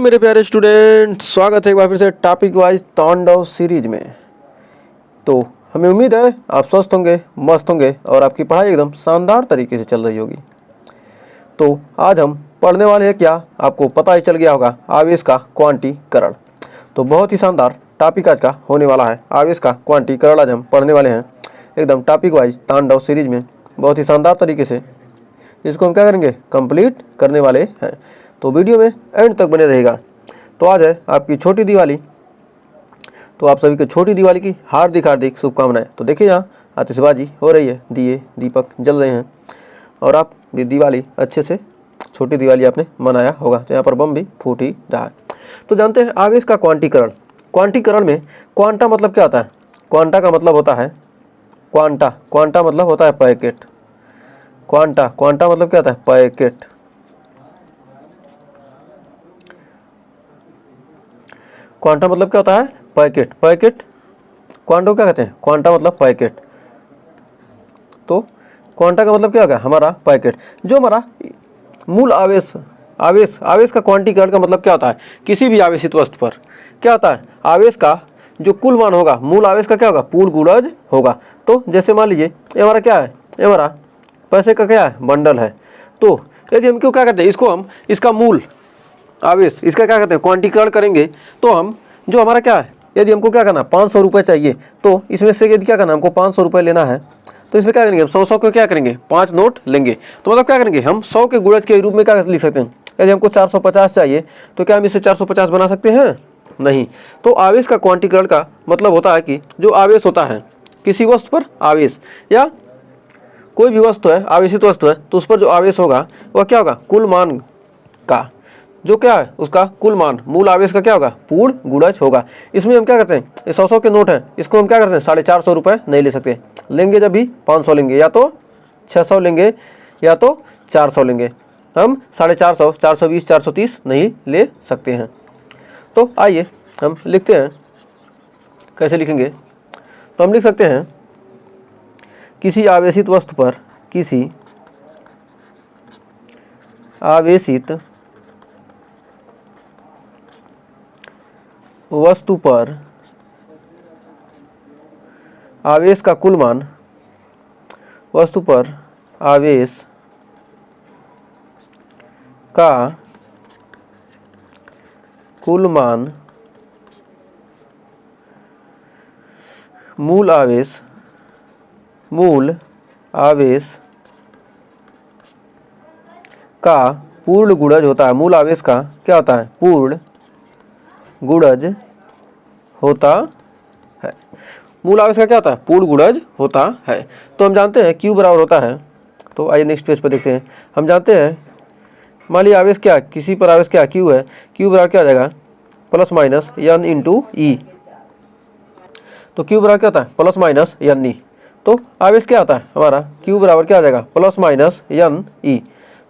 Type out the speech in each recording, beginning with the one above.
मेरे प्यारे स्टूडेंट, स्वागत है एक बार फिर से टॉपिक वाइज तांडव सीरीज में। तो हमें उम्मीद है आप स्वस्थ होंगे, मस्त होंगे और आपकी पढ़ाई एकदम शानदार तरीके से चल रही होगी। तो आज हम पढ़ने वाले हैं क्या, आपको पता ही चल गया होगा, आवेश का क्वांटीकरण। तो बहुत ही शानदार टॉपिक आज का होने वाला है, आवेश का क्वांटीकरण आज हम पढ़ने वाले हैं एकदम टॉपिक वाइज तांडव सीरीज में। बहुत ही शानदार तरीके से इसको हम क्या करेंगे, कंप्लीट करने वाले हैं। तो वीडियो में एंड तक बने रहेगा। तो आज है आपकी छोटी दिवाली, तो आप सभी को छोटी दिवाली की हार्दिक हार्दिक शुभकामनाएं। तो देखिए यहाँ आतिशबाजी हो रही है, दिए दीपक जल रहे हैं और आप भी दिवाली अच्छे से, छोटी दिवाली आपने मनाया होगा। तो यहाँ पर बम भी फूट ही रहा है। तो जानते हैं आवेश का क्वांटीकरण। क्वांटीकरण में क्वांटा मतलब क्या होता है? क्वांटा का मतलब होता है क्वांटा, क्वांटा मतलब होता है पैकेट। क्वांटा, क्वांटा मतलब क्या होता है? पैकेट। क्वांटा मतलब क्या होता है? पैकेट। पैकेट क्वांटा को क्या कहते हैं? क्वांटा मतलब पैकेट। तो क्वांटा का मतलब क्या होगा? हमारा पैकेट। जो हमारा मूल आवेश, आवेश का क्वांटीकरण का मतलब क्या होता है? किसी भी आवेशित वस्तु पर क्या होता है? आवेश का जो कुल मान होगा, मूल आवेश का क्या होगा? पूर्ण गुणज होगा। तो जैसे मान लीजिए ये हमारा क्या है? ये हमारा पैसे का क्या है? बंडल है। तो यदि हम क्यों क्या करते हैं, इसको हम इसका मूल आवेश, इसका क्या कहते हैं? क्वांटीकरण करेंगे। तो हम जो हमारा क्या है, यदि हमको क्या करना, 500 रुपये चाहिए, तो इसमें से यदि क्या करना, हमको 500 रुपये लेना है, तो इसमें क्या करेंगे, हम 100 को क्या करेंगे, 5 नोट लेंगे। तो मतलब क्या करेंगे, हम 100 के गुणज के रूप में क्या लिख सकते हैं? यदि हमको 450 चाहिए, तो क्या हम इसे 450 बना सकते हैं? नहीं। तो आवेश का क्वांटीकरण का मतलब होता है कि जो आवेश होता है किसी वस्तु पर, आवेश या कोई भी वस्तु है, आवेशित वस्तु है, तो उस पर जो आवेश होगा वह क्या होगा? कुल मान का जो क्या है, उसका कुल मान, मूल आवेश का क्या होगा? पूर्ण गुणज होगा। इसमें हम क्या करते हैं, ये 100 के नोट है, इसको हम क्या करते हैं, 450 रुपये नहीं ले सकते। लेंगे जब भी 500 लेंगे, या तो 600 लेंगे या तो 400 लेंगे। हम 450, 420, 430 नहीं ले सकते हैं। तो आइए हम लिखते हैं, कैसे लिखेंगे? तो हम लिख सकते हैं किसी आवेशित वस्तु पर, किसी आवेशित वस्तु पर आवेश का कुल मान, वस्तु पर आवेश का कुल मान मूल आवेश का पूर्ण गुणज होता है। मूल आवेश का क्या होता है? पूर्ण गुणज होता है। मूल आवेश का क्या होता है? पूर्ण गुणज होता है। तो हम जानते हैं Q बराबर होता है, तो आइए नेक्स्ट पेज पर देखते हैं। हम जानते हैं, मान लीजिए आवेश क्या, किसी पर आवेश क्या Q है, Q बराबर क्या आ जाएगा? प्लस माइनस N इंटू ई। तो Q बराबर क्या होता है? प्लस माइनस N ई। तो आवेश क्या होता है हमारा? Q बराबर क्या आ जाएगा? प्लस माइनस N ई।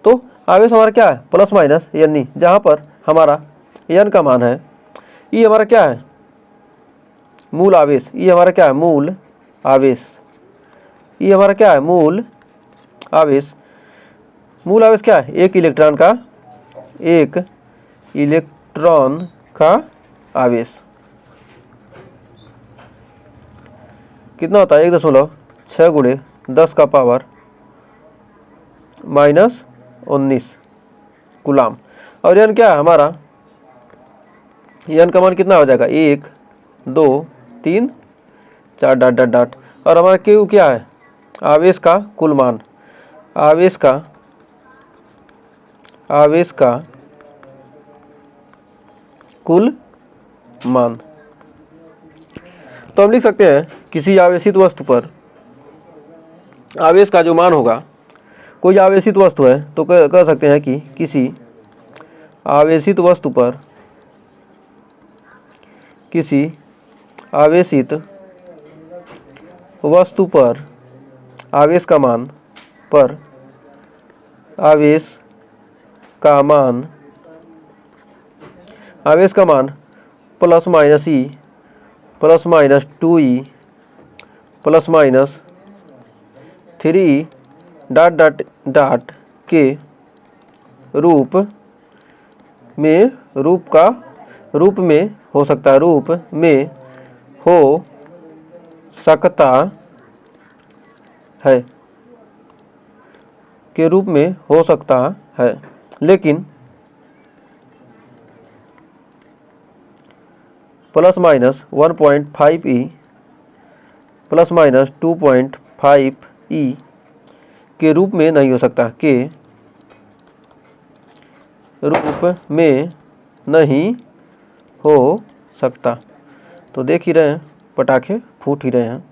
तो आवेश हमारा क्या है? प्लस माइनस N ई, जहाँ पर हमारा N का मान है, ई हमारा क्या है? मूल आवेश। ई हमारा क्या है? मूल आवेश। ई हमारा क्या है? मूल आवेश। मूल आवेश क्या है? एक इलेक्ट्रॉन का आवेश। कितना होता है? 1.6 गुणे 10 का पावर -19 कूलाम। और एन क्या है हमारा? एन का मान कितना हो जाएगा? 1 2 3 4 डॉट डॉट डॉट। और हमारा क्यू क्या है? आवेश का कुल मान, आवेश का कुल मान। तो हम लिख सकते हैं किसी आवेशित वस्तु पर आवेश का जो मान होगा, कोई आवेशित वस्तु है तो कह सकते हैं कि किसी आवेशित वस्तु पर, किसी आवेशित वस्तु पर आवेश का मान, पर आवेश का मान, आवेश का मान plus minus e, plus minus 2e, plus minus 3e dot dot dot के रूप में रूप में हो सकता है, रूप में हो सकता है, के रूप में हो सकता है, लेकिन plus minus 1.5e plus minus 2.5e के रूप में नहीं हो सकता, के रूप में नहीं हो सकता। तो देख ही रहे हैं, पटाखे फूट ही रहे हैं,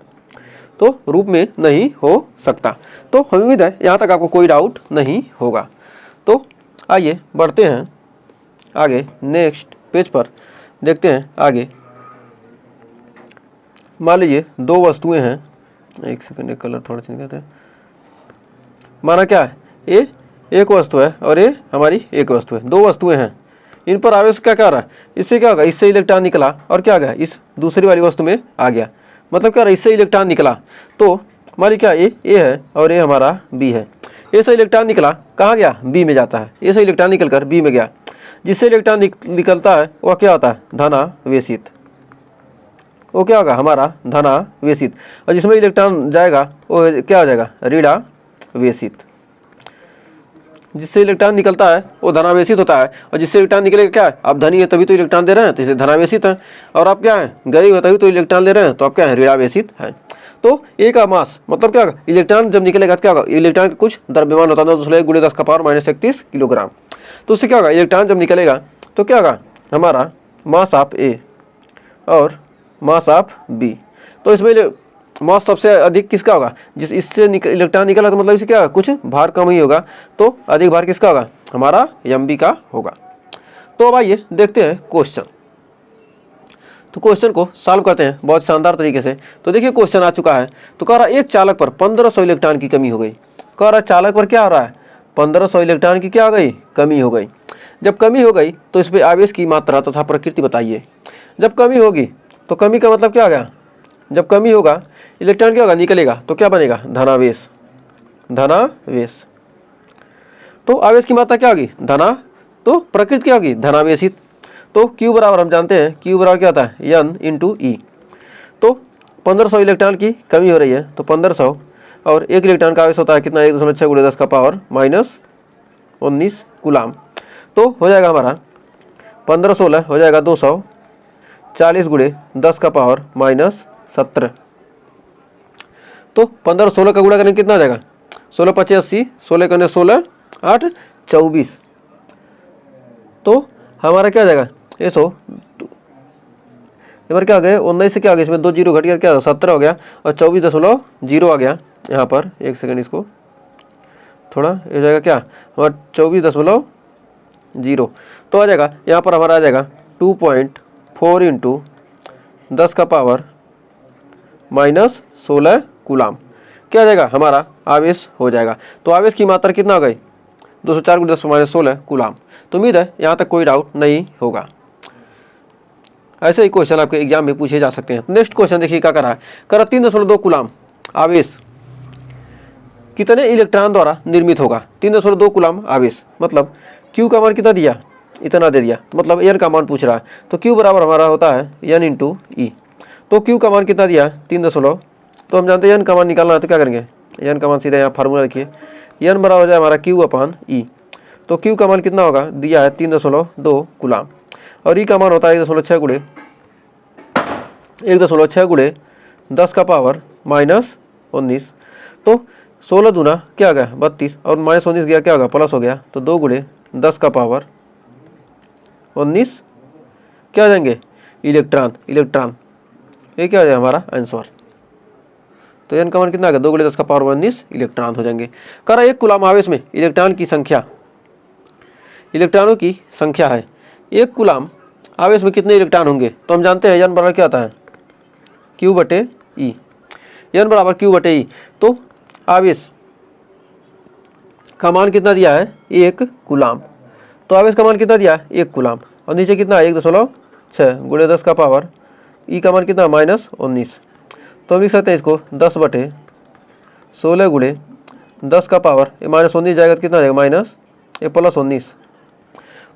तो रूप में नहीं हो सकता। तो हमें उम्मीद है यहाँ तक आपको कोई डाउट नहीं होगा। तो आइए बढ़ते हैं आगे, नेक्स्ट पेज पर देखते हैं आगे। मान लीजिए दो वस्तुएं हैं, एक सेकंड, एक कलर थोड़ा चेंज करते हैं। माना क्या है, ये एक वस्तु है और ये हमारी एक वस्तु है, दो वस्तुएं हैं, इन पर आवेश क्या क्या रहा है, इससे क्या होगा, इससे इलेक्ट्रॉन निकला और क्या गया, इस दूसरी वाली वस्तु में आ गया। मतलब क्या रहा, इससे इलेक्ट्रॉन निकला, तो हमारी क्या ए है और ये हमारा बी है। ए से इलेक्ट्रॉन निकला, कहाँ गया, बी में जाता है। ए से इलेक्ट्रॉन निकल कर बी में गया, जिससे इलेक्ट्रॉन निकलता है वह क्या होता है, धनावेशित। वो क्या होगा, हमारा धनावेशित, और जिसमें इलेक्ट्रॉन जाएगा वो क्या हो जाएगा, ऋणावेशित। जिससे इलेक्ट्रॉन निकलता है वो धनावेशित होता है, और जिससे इलेक्ट्रॉन निकलेगा क्या है, आप धनी है तभी तो इलेक्ट्रॉन दे रहे हैं, तो इसलिए धनावेशित है। और आप क्या है, गरीब है तभी तो इलेक्ट्रॉन ले रहे हैं, तो आप क्या है, ऋणावेशित है। तो ए का मास मतलब क्या होगा, इलेक्ट्रॉन जब निकलेगा तो क्या होगा, इलेक्ट्रॉन का कुछ द्रव्यमान होता है 9×10⁻³ किलोग्राम। तो उससे क्या होगा, इलेक्ट्रॉन जब निकलेगा तो क्या होगा, हमारा मास ऑफ ए और मास ऑफ बी। तो इसमें मास सबसे अधिक किसका होगा, जिस इससे इलेक्ट्रॉन निकला, तो मतलब इससे क्या होगा, कुछ भार कम ही होगा, तो अधिक भार किसका होगा, हमारा Mb का होगा। तो अब आइए देखते हैं क्वेश्चन। तो क्वेश्चन को सॉल्व करते हैं बहुत शानदार तरीके से। तो देखिए क्वेश्चन आ चुका है। तो कह रहा है एक चालक पर 1500 इलेक्ट्रॉन की कमी हो गई। कह रहा है चालक पर क्या हो रहा है, 1500 इलेक्ट्रॉन की क्या हो गई, कमी हो गई। जब कमी हो गई तो इस पर आवेश की मात्रा तथा प्रकृति बताइए। जब कमी होगी तो कमी का मतलब क्या हो गया, जब कमी होगा इलेक्ट्रॉन क्या होगा, निकलेगा, तो क्या बनेगा, धनावेश। धनावेश तो आवेश की मात्रा क्या होगी, धना, तो प्रकृति क्या होगी, धनावेशित। तो Q बराबर हम जानते हैं, Q बराबर क्या होता है, N×E। तो 1500 इलेक्ट्रॉन की कमी हो रही है, तो 1500 और एक इलेक्ट्रॉन का आवेश होता है कितना, 1.6×10⁻⁻19 कूलाम। तो हो जाएगा हमारा 15×16 हो जाएगा 200, 40×10⁻⁻17। तो 15×16 का गुणा करेंगे कितना आ जाएगा, 16×5 80, 16×16 8 24। तो हमारा क्या आ जाएगा, ये 100 बार क्या हो गया, 19 से क्या हो गया, इसमें 2 जीरो घट गया, क्या 17 हो गया, और 24.0 आ गया यहाँ पर। एक सेकंड, इसको थोड़ा हो जाएगा क्या, हमारा 24.0 तो आ जाएगा यहाँ पर, हमारा आ जाएगा 2.4 × 10⁻⁻16 कूलाम। क्या आ जाएगा, हमारा आवेश हो जाएगा। तो आवेश की मात्रा कितना हो गई, 204×10⁻16 कूलाम। तो उम्मीद है यहाँ तक कोई डाउट नहीं होगा। ऐसे ही क्वेश्चन आपके एग्जाम में पूछे जा सकते हैं। नेक्स्ट क्वेश्चन देखिए क्या करा है, करा 3.2 कूलाम आवेश कितने इलेक्ट्रॉन द्वारा निर्मित होगा। 3.2 कूलाम आवेश मतलब Q का मान कितना दिया, इतना दे दिया, तो मतलब N का मान पूछ रहा है। तो Q बराबर हमारा होता है N×E। तो Q का मान कितना दिया, 3.2, तो हम जानते हैं N का मान निकालना है, तो क्या करेंगे, N का मान सीधा यहाँ फार्मूला रखिए, N बराबर हो जाए हमारा Q/E। तो Q का मान कितना होगा, दिया है 3.2 कूलाम, और E का मान होता है 1.6×10⁻⁻19। तो 16 दूना क्या आ गया, 32, और -19 गया क्या होगा, प्लस हो गया, तो 2×10⁻19 क्या आ जाएंगे, इलेक्ट्रॉन। ये क्या आ जाएगा हमारा आंसर। तो N का मान कितना आ गया, 2×10⁻19 इलेक्ट्रॉन हो जाएंगे। कह रहा एक कूलाम आवेश में इलेक्ट्रॉनों की संख्या है। एक कूलाम आवेश में कितने इलेक्ट्रॉन होंगे, तो हम जानते हैं N बराबर क्या आता है, Q/E। N बराबर Q/E। तो आवेश का मान कितना दिया है, 1 कूलाम। तो आवेश का मान कितना दिया, 1 कूलाम, और नीचे कितना 1.6×10 E का मान कितना, -19। तो हम लिख सकते हैं इसको 10/16 × 10 का पावर, -19 जाएगा तो कितना आ जाएगा, -19।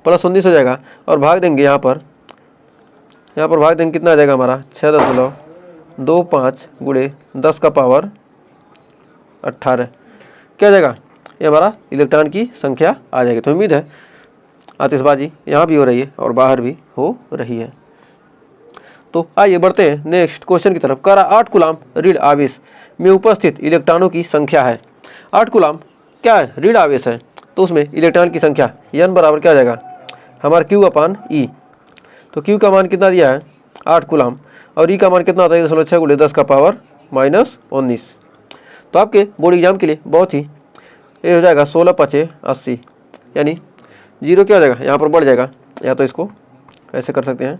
प्लस 19 हो जाएगा और भाग देंगे यहाँ पर भाग देंगे, कितना आ जाएगा हमारा 6.25 गुणे 10 का पावर 18। क्या आ जाएगा, ये हमारा इलेक्ट्रॉन की संख्या आ जाएगी। तो उम्मीद है आतिशबाजी यहाँ भी हो रही है और बाहर भी हो रही है। तो आइए बढ़ते हैं नेक्स्ट क्वेश्चन की तरफ। कह रहा 8 कूलाम ऋण आवेश में उपस्थित इलेक्ट्रॉनों की संख्या है। 8 कूलाम क्या है, ऋण आवेश है, तो उसमें इलेक्ट्रॉन की संख्या n बराबर क्या आ जाएगा हमारा Q/E। तो Q का मान कितना दिया है 8 कूलाम और E का मान कितना होता है 6 गुणे 10 का पावर -19। तो आपके बोर्ड एग्जाम के लिए बहुत ही ये हो जाएगा 16 × 80, यानी 0 क्या हो जाएगा यहाँ पर बढ़ जाएगा, या तो इसको ऐसे कर सकते हैं,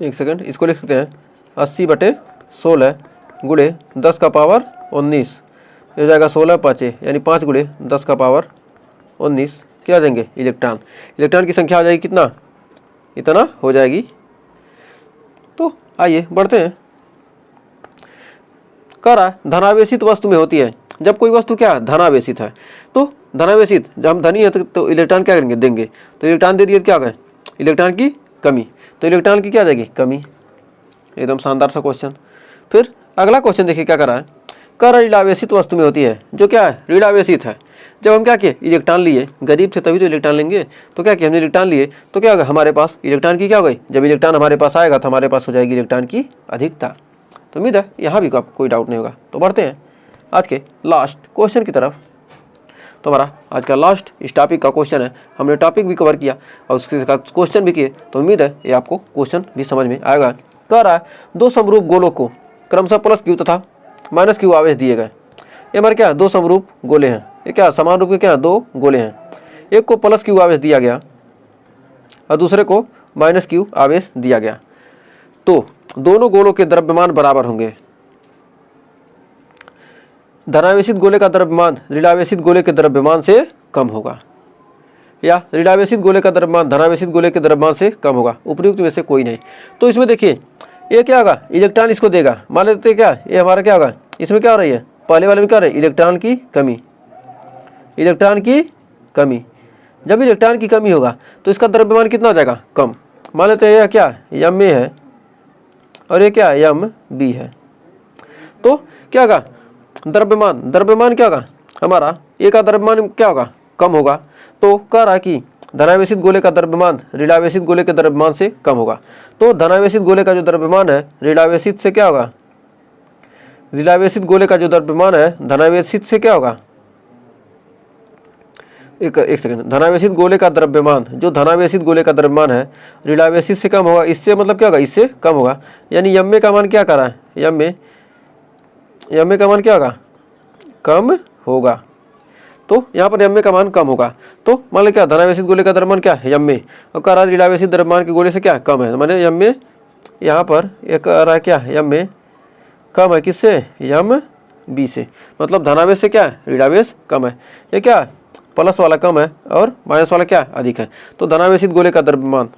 एक सेकंड, इसको लिख सकते हैं 80/16 गुणे 10 का पावर 19, ये हो जाएगा 16 × 5 यानी 5 गुणे 10 का पावर 19 क्या आ जाएंगे इलेक्ट्रॉन। इलेक्ट्रॉन की संख्या आ जाएगी कितना, इतना हो जाएगी। तो आइए बढ़ते हैं। कह रहा है धनावेशित वस्तु में होती है। जब कोई वस्तु क्या धनावेशित है, तो धनावेशित जब हम धनी है तो इलेक्ट्रॉन क्या करेंगे देंगे, तो इलेक्ट्रॉन दे दिए क्या होगा इलेक्ट्रॉन की कमी, तो इलेक्ट्रॉन की क्या आ जाएगी कमी। एकदम शानदार सा क्वेश्चन। फिर अगला क्वेश्चन देखिए क्या कर रहा है, कह रहा है ऋणावेशित वस्तु में होती है, जो क्या है ऋणावेशित है। जब हम क्या किए इलेक्ट्रॉन लिए, गरीब थे तभी तो इलेक्ट्रॉन लेंगे, तो क्या किया हमने इलेक्ट्रॉन लिए, तो क्या होगा हमारे पास इलेक्ट्रॉन की क्या हो गई, जब इलेक्ट्रॉन हमारे पास आएगा तो हमारे पास हो जाएगी इलेक्ट्रॉन की अधिकता। तो उम्मीद है यहाँ भी आपको कोई डाउट नहीं होगा। तो बढ़ते हैं आज के लास्ट क्वेश्चन की तरफ। तो हमारा आज का लास्ट इस टॉपिक का क्वेश्चन है, हमने टॉपिक भी कवर किया और उसके साथ क्वेश्चन भी किए, तो उम्मीद है ये आपको क्वेश्चन भी समझ में आएगा। कह रहा है 2 समरूप गोलों को क्रमशः +Q तथा -Q आवेश दिए गए। ये हमारे क्या 2 समरूप गोले हैं, ये क्या समान रूप के क्या 2 गोले हैं, एक को +Q आवेश दिया गया और दूसरे को -Q आवेश दिया गया। तो दोनों गोलों के द्रव्यमान बराबर होंगे। धनावेशित गोले का द्रव्यमान ऋणावेशित गोले के द्रव्यमान से कम होगा, या ऋणावेशित गोले का द्रव्यमान धनावेशित गोले के द्रव्यमान से कम होगा। उपयुक्त में से कोई नहीं। तो इसमें देखिए ये क्या होगा इलेक्ट्रॉन इसको देगा, मान लेते हैं क्या ये हमारा क्या होगा, इसमें क्या हो रही है पहले वाले में क्या हो रही है इलेक्ट्रॉन की कमी, इलेक्ट्रॉन की कमी। जब इलेक्ट्रॉन की कमी होगा तो इसका द्रव्यमान कितना हो जाएगा कम। मान लेते हैं यह क्या MA है और ये क्या MB है। तो क्या होगा द्रव्यमान क्या होगा हमारा ए का द्रव्यमान क्या होगा कम होगा। तो कह रहा है कि धनावेशित गोले का द्रव्यमान ऋणावेशित गोले के द्रव्यमान से कम होगा। तो धनावेशित गोले का जो द्रव्यमान है ऋणावेशित से क्या होगा, ऋणावेशित गोले का जो द्रव्यमान है धनावेशित से क्या होगा, एक सेकंड, धनावेशित गोले का द्रव्यमान जो धनावेशित गोले का द्रव्यमान है ऋणावेशित से कम होगा। इससे मतलब क्या होगा इससे कम होगा, यानी MA का मान क्या कर रहा है MA का मान क्या होगा कम होगा। तो यहाँ पर MA का मान कम होगा। तो मान लो क्या धनावेशित गोले का द्रव्यमान क्या है MA और कह रहा है ऋणावेशित द्रव्यमान के गोले से क्या कम है, माने MA यहाँ पर एक कह रहा है क्या MA कम है किससे MB से, मतलब धनावेश से क्या है ऋणावेश कम है। ये क्या प्लस वाला कम है और माइनस वाला क्या अधिक है। तो धनावेशित गोले का द्रव्यमान,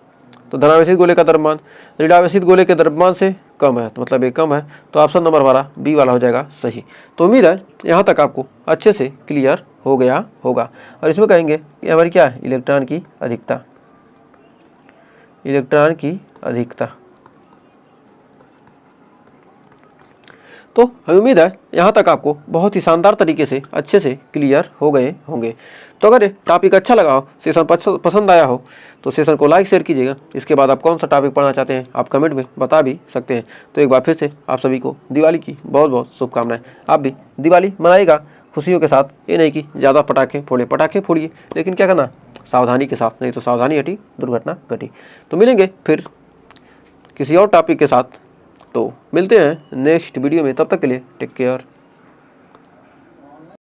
तो धनावेशित गोले का द्रव्यमान ऋणावेशित गोले के द्रव्यमान से कम है, तो मतलब ये कम है। तो ऑप्शन नंबर हमारा B वाला हो जाएगा सही। तो उम्मीद है यहाँ तक आपको अच्छे से क्लियर हो गया होगा। और इसमें कहेंगे कि हमारी क्या है इलेक्ट्रॉन की अधिकता, इलेक्ट्रॉन की अधिकता। तो हमें उम्मीद है यहाँ तक आपको बहुत ही शानदार तरीके से अच्छे से क्लियर हो गए होंगे। तो अगर ये टॉपिक अच्छा लगा हो, सेशन पसंद आया हो, तो सेशन को लाइक शेयर कीजिएगा। इसके बाद आप कौन सा टॉपिक पढ़ना चाहते हैं आप कमेंट में बता भी सकते हैं। तो एक बार फिर से आप सभी को दिवाली की बहुत बहुत शुभकामनाएं। आप भी दिवाली मनाइएगा खुशियों के साथ, ये नहीं कि ज़्यादा पटाखे फोड़िए, लेकिन क्या करना सावधानी के साथ, नहीं तो सावधानी हटी दुर्घटना घटी। तो मिलेंगे फिर किसी और टॉपिक के साथ, तो मिलते हैं नेक्स्ट वीडियो में। तब तक के लिए टेक केयर।